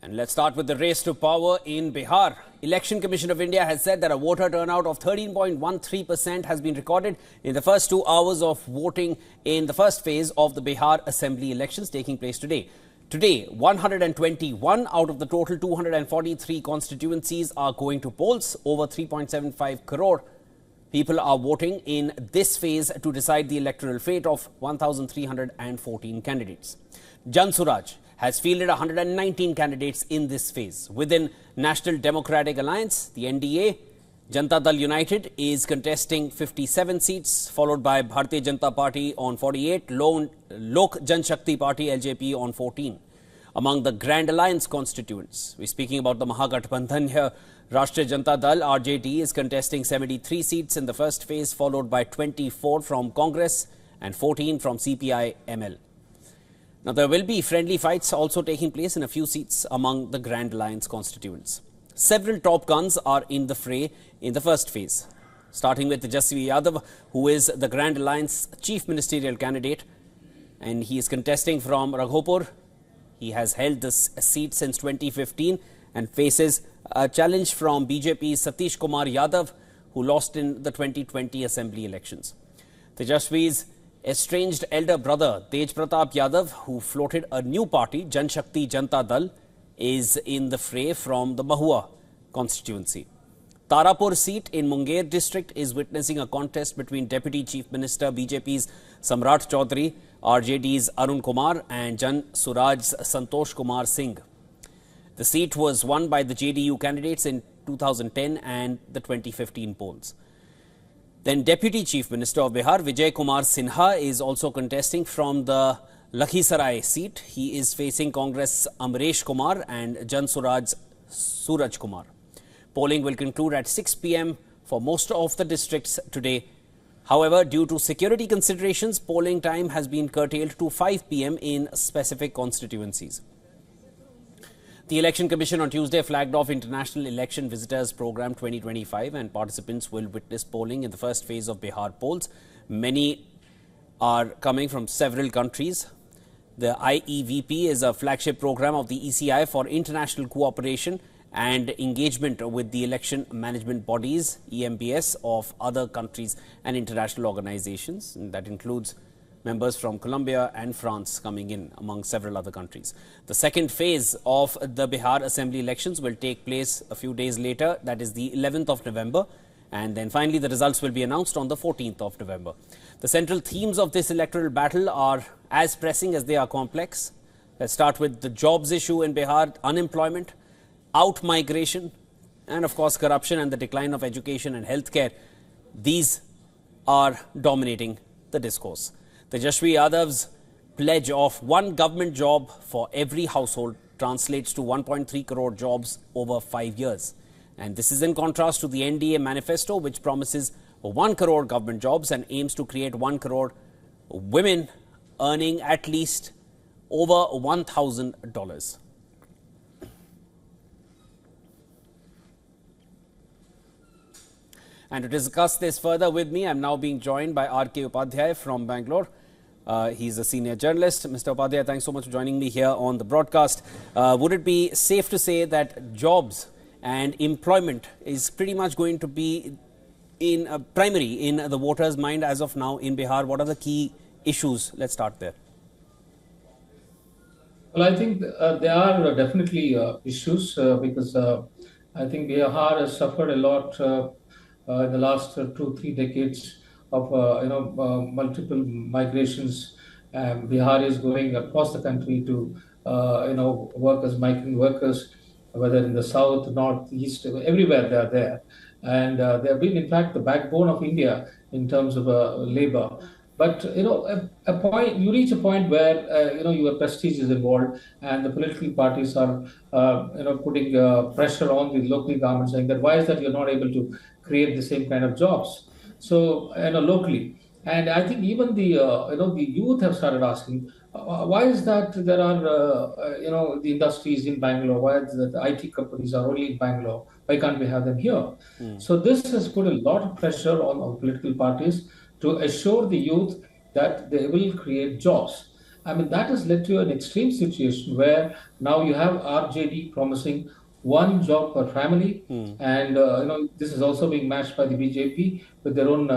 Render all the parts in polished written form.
And let's start with the race to power in Bihar. Election Commission of India has said that a voter turnout of 13.13% has been recorded in the first 2 hours of voting in the first phase of the Bihar Assembly Elections taking place today. Today, 121 out of the total 243 constituencies are going to polls. Over 3.75 crore people are voting in this phase to decide the electoral fate of 1,314 candidates. Jan Suraj has fielded 119 candidates in this phase. Within National Democratic Alliance, the NDA, Janata Dal United is contesting 57 seats, followed by Bharatiya Janata Party on 48, Lok Janshakti Party LJP on 14. Among the Grand Alliance constituents, we're speaking about the Mahagathbandhan here. Rashtriya Janata Dal RJD is contesting 73 seats in the first phase, followed by 24 from Congress and 14 from CPI ML. Now, there will be friendly fights also taking place in a few seats among the Grand Alliance constituents. Several top guns are in the fray in the first phase, starting with Tejasvi Yadav, who is the Grand Alliance chief ministerial candidate, and he is contesting from Raghopur. He has held this seat since 2015 and faces a challenge from BJP's Satish Kumar Yadav, who lost in the 2020 Assembly elections. Tejasvi's estranged elder brother Tej Pratap Yadav, who floated a new party, Janshakti Janata Dal, is in the fray from the Mahua constituency. Tarapur seat in Munger district is witnessing a contest between Deputy Chief Minister BJP's Samrat Chaudhary, RJD's Arun Kumar and Jan Suraj's Santosh Kumar Singh. The seat was won by the JDU candidates in 2010 and the 2015 polls. Then Deputy Chief Minister of Bihar, Vijay Kumar Sinha, is also contesting from the Lakhisarai seat. He is facing Congress Amresh Kumar and Jan Suraj's Suraj Kumar. Polling will conclude at 6 p.m. for most of the districts today. However, due to security considerations, polling time has been curtailed to 5 p.m. in specific constituencies. The Election Commission on Tuesday flagged off International Election Visitors Program 2025, and participants will witness polling in the first phase of Bihar polls. Many are coming from several countries. The IEVP is a flagship program of the ECI for international cooperation and engagement with the election management bodies, EMBS, of other countries and international organizations. And that includes members from Colombia and France coming in, among several other countries. The second phase of the Bihar Assembly elections will take place a few days later, that is the 11th of November. And then finally, the results will be announced on the 14th of November. The central themes of this electoral battle are as pressing as they are complex. Let's start with the jobs issue in Bihar, unemployment, out-migration, and of course corruption and the decline of education and healthcare. These are dominating the discourse. Tejasvi Yadav's pledge of one government job for every household translates to 1.3 crore jobs over 5 years. And this is in contrast to the NDA manifesto, which promises 1 crore government jobs and aims to create 1 crore women earning at least over $1,000. And to discuss this further with me, I'm now being joined by R.K. Upadhyay from Bangalore. He's a senior journalist. Mr. Upadhyay, thanks so much for joining me here on the broadcast. Would it be safe to say that jobs and employment is pretty much going to be in primary in the voters' mind as of now in Bihar? What are the key issues? Let's start there. Well, I think there are definitely issues because I think Bihar has suffered a lot in the last 2-3 decades of multiple migrations. Bihar is going across the country to workers, migrant workers, whether in the south, north, east, everywhere they are there, and they have been in fact the backbone of India in terms of labor. But a point, you reach a point where your prestige is involved, and the political parties are putting pressure on the local government, saying that why is that you're not able to create the same kind of jobs, so locally. And I think even the the youth have started asking, why is that there are the industries in Bangalore? Why is that the IT companies are only in Bangalore? Why can't we have them here? So this has put a lot of pressure on political parties to assure the youth that they will create jobs. I mean, that has led to an extreme situation where now you have RJD promising one job per family, and this is also being matched by the BJP with their own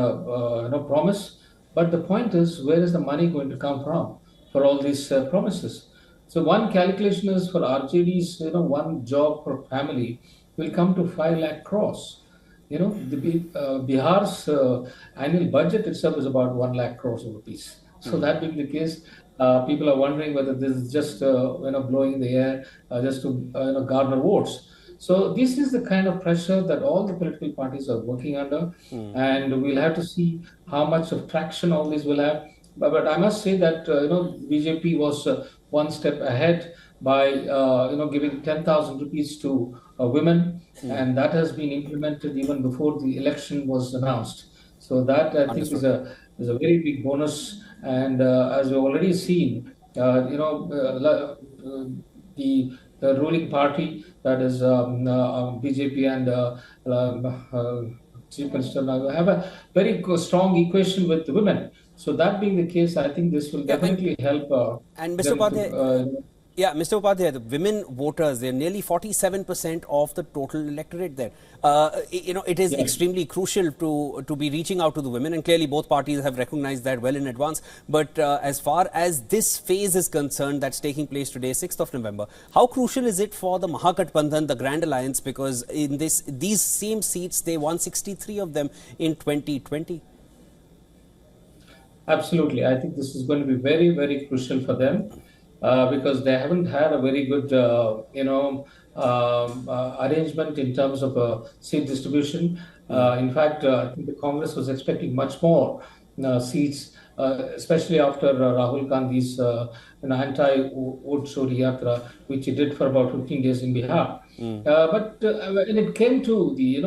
promise. But the point is, where is the money going to come from for all these promises? So one calculation is for RJD's, one job per family will come to 5 lakh crores. Bihar's annual budget itself is about 1 lakh crores of rupees. So that being the case, people are wondering whether this is just blowing in the air just to garner votes. So this is the kind of pressure that all the political parties are working under, and we'll have to see how much of traction all this will have. But I must say that BJP was one step ahead by giving 10,000 rupees to women, and that has been implemented even before the election was announced. So that I think is a very big bonus. And as we've already seen, the ruling party, that is BJP and Chief Minister, now have a very strong equation with the women. So that being the case, I think this will definitely help. And Mr. Upadhyay, Mr. Upadhyay, the women voters, they're nearly 47% of the total electorate there. It is extremely crucial to be reaching out to the women, and clearly both parties have recognized that well in advance. But as far as this phase is concerned, that's taking place today, 6th of November, how crucial is it for the Mahagathbandhan, the Grand Alliance, because in these same seats, they won 63 of them in 2020? Absolutely. I think this is going to be very, very crucial for them because they haven't had a very good, arrangement in terms of seat distribution. In fact, I think the Congress was expecting much more seats, especially after Rahul Gandhi's anti-vote Chori Yatra, which he did for about 15 days in Bihar. But when it came to the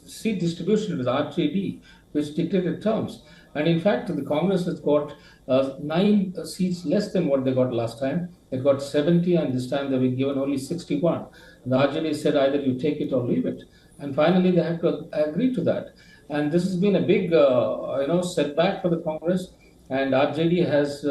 seat distribution, it was RJD which dictated terms. And in fact, the Congress has got 9 seats less than what they got last time. They got 70, and this time they've been given only 61. And the RJD said either you take it or leave it. And finally, they have to agree to that. And this has been a big, setback for the Congress. And RJD has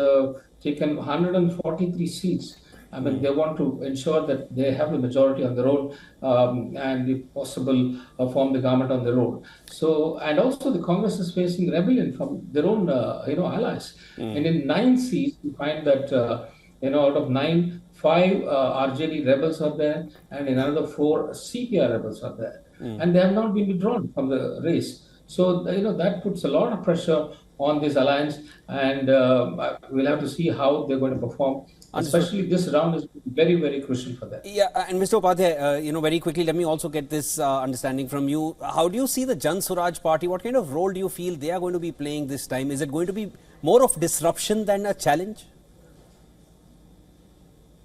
taken 143 seats. I mean, they want to ensure that they have the majority on their own and, if possible, form the government on their own. So, and also the Congress is facing rebellion from their own, allies. And in 9 seats, we find that, out of 9, 5 RJD rebels are there, and in another 4 CPR rebels are there. And they have not been withdrawn from the race. So, that puts a lot of pressure on this alliance, and we'll have to see how they're going to perform. Especially this round is very, very crucial for them. Yeah, and Mr. Upadhyay, very quickly, let me also get this understanding from you. How do you see the Jan Suraj party? What kind of role do you feel they are going to be playing this time? Is it going to be more of disruption than a challenge?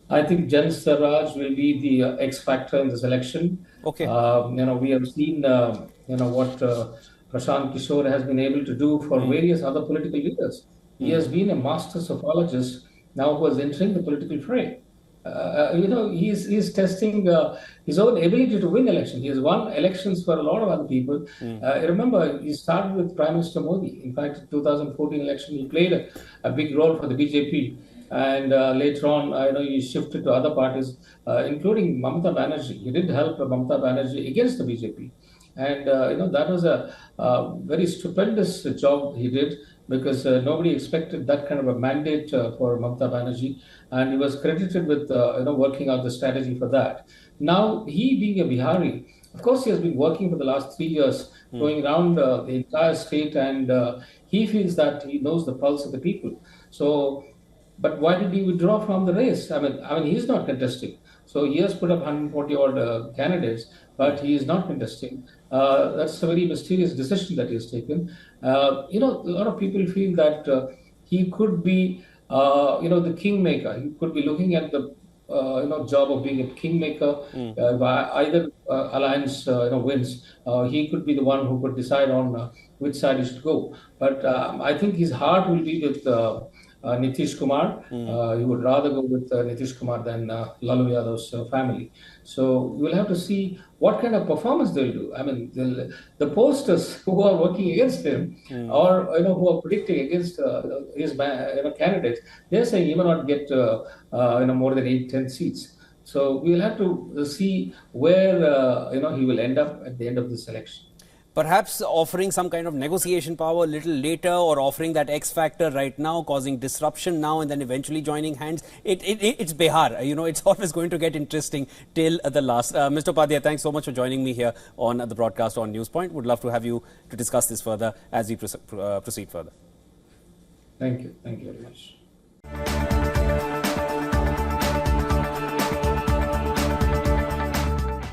I think Jan Suraj will be the X factor in this election. Okay. We have seen, what Prashant Kishore has been able to do for various other political leaders. He has been a master sophologist now who is entering the political fray. He's testing his own ability to win elections. He has won elections for a lot of other people. Remember, he started with Prime Minister Modi. In fact, in 2014 election, he played a big role for the BJP. And later on, he shifted to other parties, including Mamata Banerjee. He did help Mamata Banerjee against the BJP. And, that was a very stupendous job he did, because nobody expected that kind of a mandate for Mamata Banerjee, and he was credited with working out the strategy for that. Now, he being a Bihari, of course, he has been working for the last 3 years, going around the entire state, and he feels that he knows the pulse of the people. So, but why did he withdraw from the race? I mean, he's not contesting. So he has put up 140 odd candidates, but he is not contesting. That's a very mysterious decision that he has taken. A lot of people feel that he could be, the kingmaker. He could be looking at the, job of being a kingmaker. Either alliance, wins, he could be the one who could decide on which side he should go. But I think his heart will be with Nitish Kumar. He would rather go with Nitish Kumar than Lalu Yadav's family. So we'll have to see what kind of performance they'll do. I mean, the pollsters who are working against him, or who are predicting against his candidates, they're saying he may not get more than 8-10 seats. So we'll have to see where he will end up at the end of this election. Perhaps offering some kind of negotiation power a little later, or offering that X factor right now, causing disruption now and then eventually joining hands. It's Bihar. It's always going to get interesting till the last. Mr. Upadhyay, thanks so much for joining me here on the broadcast on Newspoint. Would love to have you to discuss this further as we proceed further. Thank you. Thank you very much.